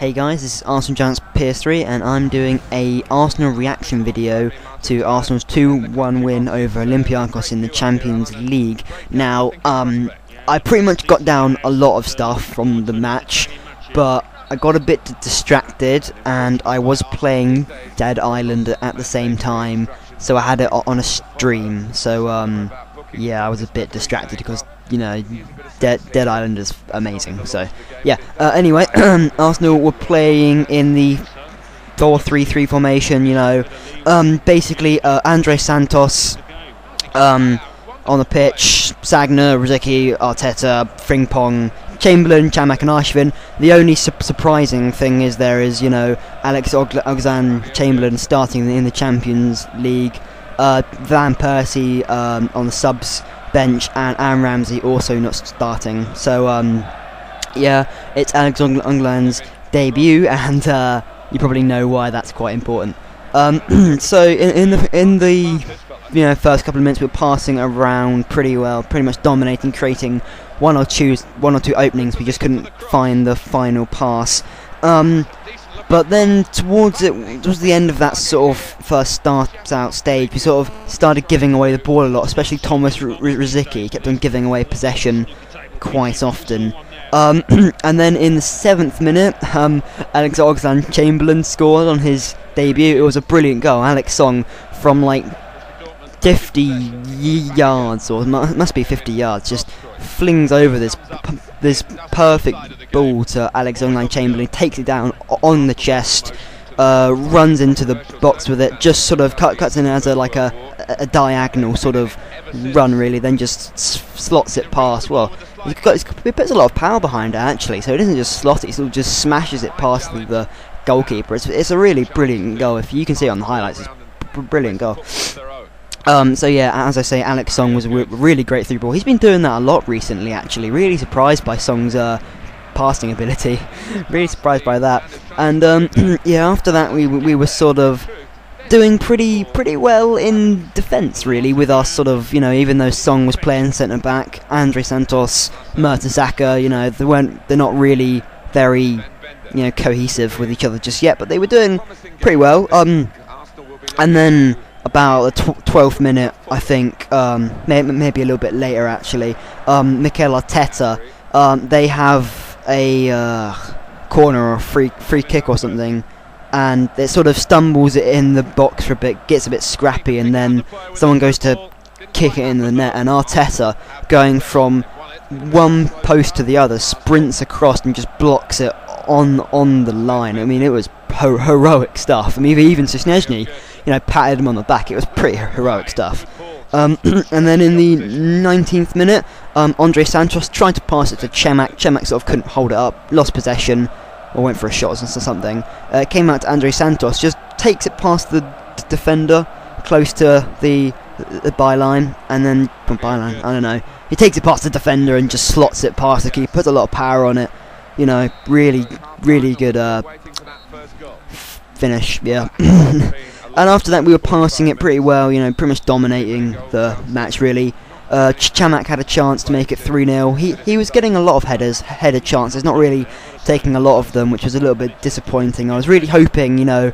Hey guys, this is Arsenal Giants PS3 and I'm doing a Arsenal reaction video to Arsenal's 2-1 win over Olympiakos in the Champions League. Now, I pretty much got down a lot of stuff from the match, but I got a bit distracted and I was playing Dead Island at the same time, so I had it on a stream, so yeah, I was a bit distracted because, you know, Dead Island is amazing. So yeah, anyway, Arsenal were playing in the 4-3-3 formation, you know. Basically, Andre Santos on the pitch, Sagna, Rosicky, Arteta, Frimpong, Chamberlain, Chamak and Ashvin. The only surprising thing is there is, you know, Alex Oxlade-Chamberlain starting in the Champions League, Van Persie on the subs bench, and Aaron Ramsey also not starting. So yeah, it's Alex Oxlade's debut, and you probably know why that's quite important. So in the first couple of minutes, we were passing around pretty well, pretty much dominating, creating one or two openings. We just couldn't find the final pass. But then towards the end of that sort of first start-out stage, we sort of started giving away the ball a lot, especially Thomas Rosicky kept on giving away possession quite often. And then in the 7th minute, Alex Oxlade-Chamberlain scored on his debut. It was a brilliant goal. Alex Song from like 50 yards, or it must be 50 yards, just flings over this perfect ball to Alex Oxlade-Chamberlain, takes it down on the chest, runs into the box with it, just sort of cuts in as a diagonal sort of run, really, then just slots it past. Well, he puts a lot of power behind it, actually, so he doesn't just slot it, he sort of just smashes it past the goalkeeper. It's a really brilliant goal. If you can see it on the highlights, it's a brilliant goal. So yeah, as I say, Alex Song was a really great through ball. He's been doing that a lot recently, actually. Really surprised by Song's passing ability. Really surprised by that. And yeah, after that we were sort of doing pretty well in defence, really, with our sort of, you know, even though Song was playing centre back, Andre Santos, Mertesacker, you know, they're not really very, you know, cohesive with each other just yet, but they were doing pretty well. And then about the 12th minute, I think, maybe a little bit later actually, Mikel Arteta, they have a corner or a free kick or something, and it sort of stumbles it in the box for a bit, gets a bit scrappy, and then someone goes to kick it in the net, and Arteta, going from one post to the other, sprints across and just blocks it on the line. I mean, it was heroic stuff. I mean, even Szczesny, you know, patted him on the back. It was pretty heroic stuff. And then in the 19th minute, Andre Santos tried to pass it to Chamak. Chamak sort of couldn't hold it up, lost possession, or went for a shot or something. It came out to Andre Santos, just takes it past the defender, close to the byline, and then byline, I don't know. He takes it past the defender and just slots it past the keeper. Puts a lot of power on it. You know, really good finish. Yeah. And after that, we were passing it pretty well, you know, pretty much dominating the match, really. Chamak had a chance to make it 3-0. He was getting a lot of header chances, not really taking a lot of them, which was a little bit disappointing. I was really hoping, you know,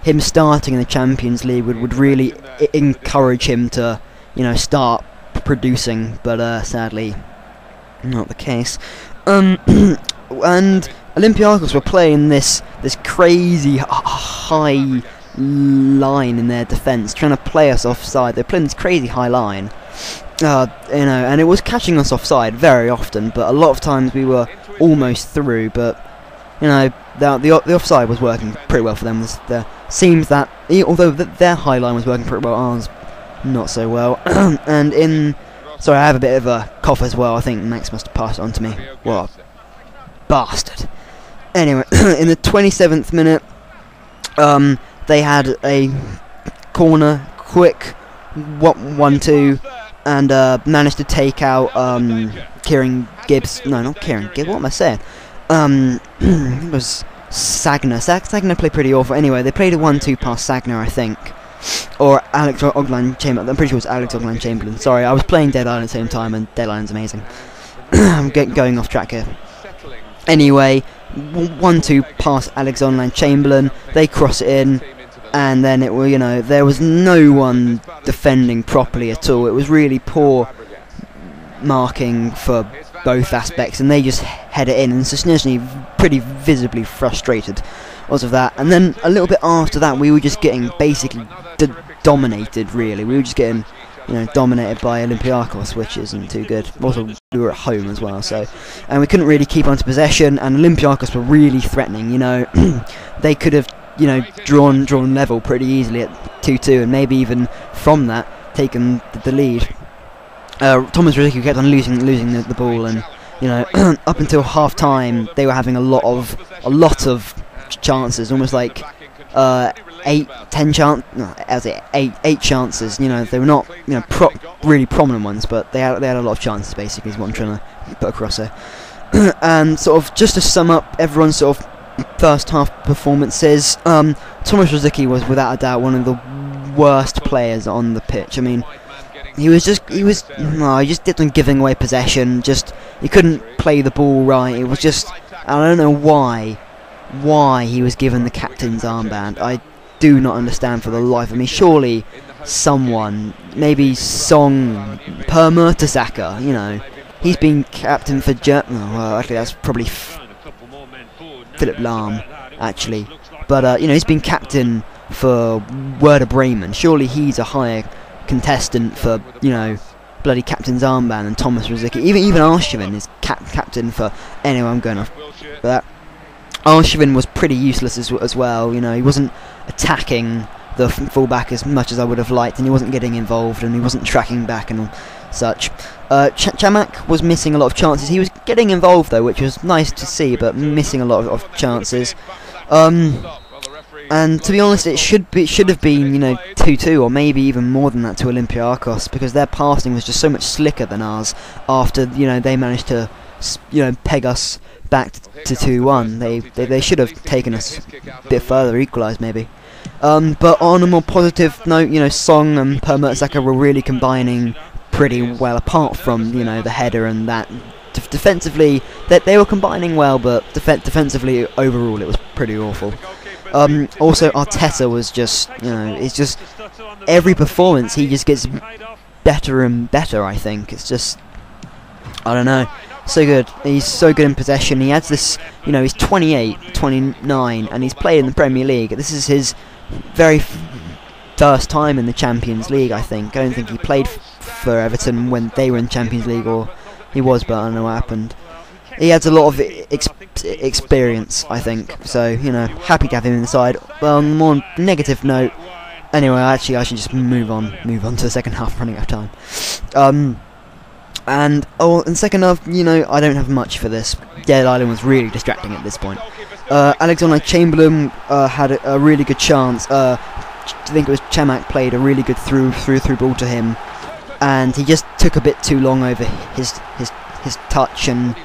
him starting in the Champions League would really encourage him to, you know, start producing, but sadly, not the case. And Olympiakos were playing this crazy high line in their defence, trying to play us offside. They're playing this crazy high line, you know, and it was catching us offside very often, but a lot of times we were almost through. But you know, the offside was working pretty well for them. There seems that although their high line was working pretty well, ours not so well. And sorry, I have a bit of a cough as well. I think Max must have passed it on to me. What a bastard. Anyway, in the 27th minute, they had a corner, quick 1-2, and managed to take out Kieran Gibbs. No, not Kieran Gibbs. What am I saying? It was Sagna. Sagna played pretty awful. Anyway, they played a 1-2 past Sagna, I think, or Alex Oxlade-Chamberlain. I'm pretty sure it was Alex Oxlade-Chamberlain. Sorry, I was playing Dead Island at the same time, and Dead Island's amazing. I'm going off track here. Anyway, 1-2 past Alexander Chamberlain. They cross it in, and then it will, there was no one defending properly at all. It was really poor marking for both aspects, and they just head it in, and Szczesny pretty visibly frustrated because of that. And then a little bit after that, we were just getting basically dominated, really. We were just getting dominated by Olympiakos, which isn't too good. Also, we were at home as well, and we couldn't really keep on to possession, and Olympiakos were really threatening. They could have drawn level pretty easily at 2-2, and maybe even from that taken the lead. Thomas Rosicky kept on losing the ball, and up until half time they were having a lot of chances, almost like 8 chances. They were not really prominent ones, but they had a lot of chances, basically, is what I'm trying to put across here. And sort of just to sum up everyone's sort of first half performances, Thomas Rosicky was without a doubt one of the worst players on the pitch. I mean, he just kept on giving away possession. He couldn't play the ball right. It was just, I don't know why he was given the captain's armband. I do not understand for the life of me. Surely someone, maybe Song Per Mertesacker, he's been captain for well, actually that's probably Philip Lahm, actually, but he's been captain for Werder Bremen. Surely he's a higher contestant for bloody captain's armband than Thomas Rosicky. Even Arshavin is captain for. Anyway, I'm going off that. Arshavin was pretty useless as well. He wasn't attacking the fullback as much as I would have liked, and he wasn't getting involved, and he wasn't tracking back and all such. Chamak was missing a lot of chances. He was getting involved though, which was nice to see, but missing a lot of chances. And to be honest, it should have been 2-2 or maybe even more than that to Olympiakos, because their passing was just so much slicker than ours. After they managed to peg us back to 2-1, they should have taken us a bit further, equalised maybe. But on a more positive note, Song and Per Mertesacker were really combining pretty well, apart from the header and that. Defensively, they were combining well, but defensively overall it was pretty awful. Also, Arteta was just, it's just every performance he just gets better and better. I think it's just, I don't know, so good. He's so good in possession. He has this, he's 28, 29, and he's played in the Premier League. This is his very first time in the Champions League, I think. I don't think he played for Everton when they were in Champions League, or he was, but I don't know what happened. He has a lot of experience, I think, so, happy to have him in the side. Well, on a more negative note, anyway, actually I should just move on to the second half, running out of time. And second half, I don't have much for this. Dead Island was really distracting at this point. Alexander Chamberlain had a really good chance. I think it was Chamak played a really good through ball to him, and he just took a bit too long over his touch, and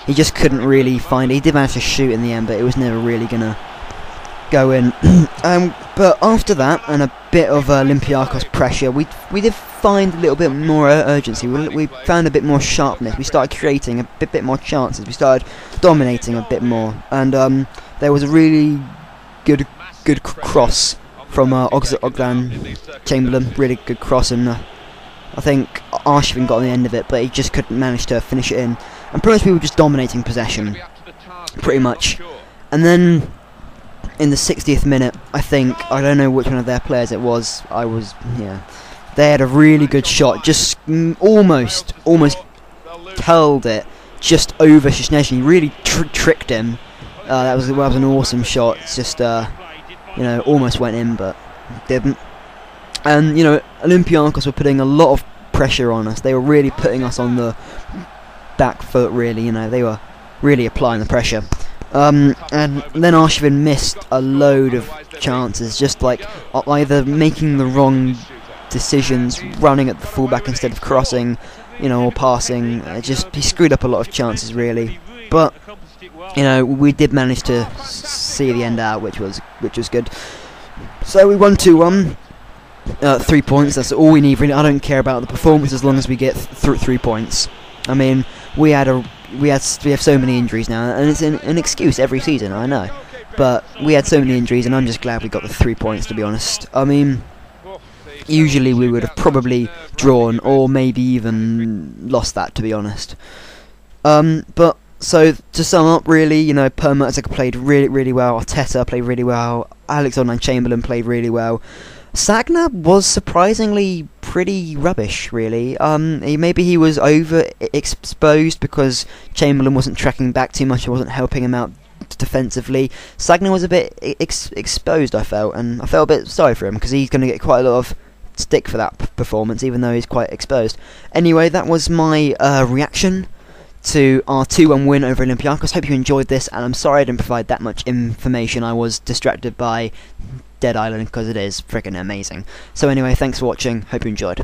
he just couldn't really find it. He did manage to shoot in the end, but it was never really gonna go in. But after that, and a bit of Olympiakos pressure, we did find a little bit more urgency. We found a bit more sharpness. We started creating a bit more chances. We started dominating a bit more, and there was a really good cross from Ogden Chamberlain. Really good cross, and I think Arshavin got on the end of it, but he just couldn't manage to finish it in. And pretty much we were just dominating possession, pretty much. And then in the 60th minute, I don't know which one of their players it was. They had a really good shot, just almost held it just over Szczesny. Really tricked him. That was an awesome shot. It's just almost went in, but didn't. And Olympiakos were putting a lot of pressure on us. They were really putting us on the back foot, really. They were really applying the pressure. And then Arshavin missed a load of chances, just like either making the wrong decisions, running at the fullback instead of crossing, or passing. He screwed up a lot of chances, really. But we did manage to see the end out, which was good. So we won 2-1. 3 points. That's all we need, really. I don't care about the performance as long as we get 3 points. I mean, we had a we have so many injuries now, and it's an excuse every season, I know. But we had so many injuries, and I'm just glad we got the 3 points, to be honest. I mean, usually we would have probably drawn, or maybe even lost that, to be honest. But, so, to sum up, really, you know, Per Mertesacker played really well, Arteta played really well, Alexander-Chamberlain played really well. Sagna was surprisingly pretty rubbish, really. Maybe he was overexposed because Chamberlain wasn't tracking back too much, and wasn't helping him out defensively. Sagna was a bit exposed, I felt, and I felt a bit sorry for him because he's going to get quite a lot of stick for that performance, even though he's quite exposed. Anyway, that was my reaction to our 2-1 win over Olympiakos. Hope you enjoyed this, and I'm sorry I didn't provide that much information. I was distracted by Dead Island because it is freaking amazing. So anyway, thanks for watching. Hope you enjoyed.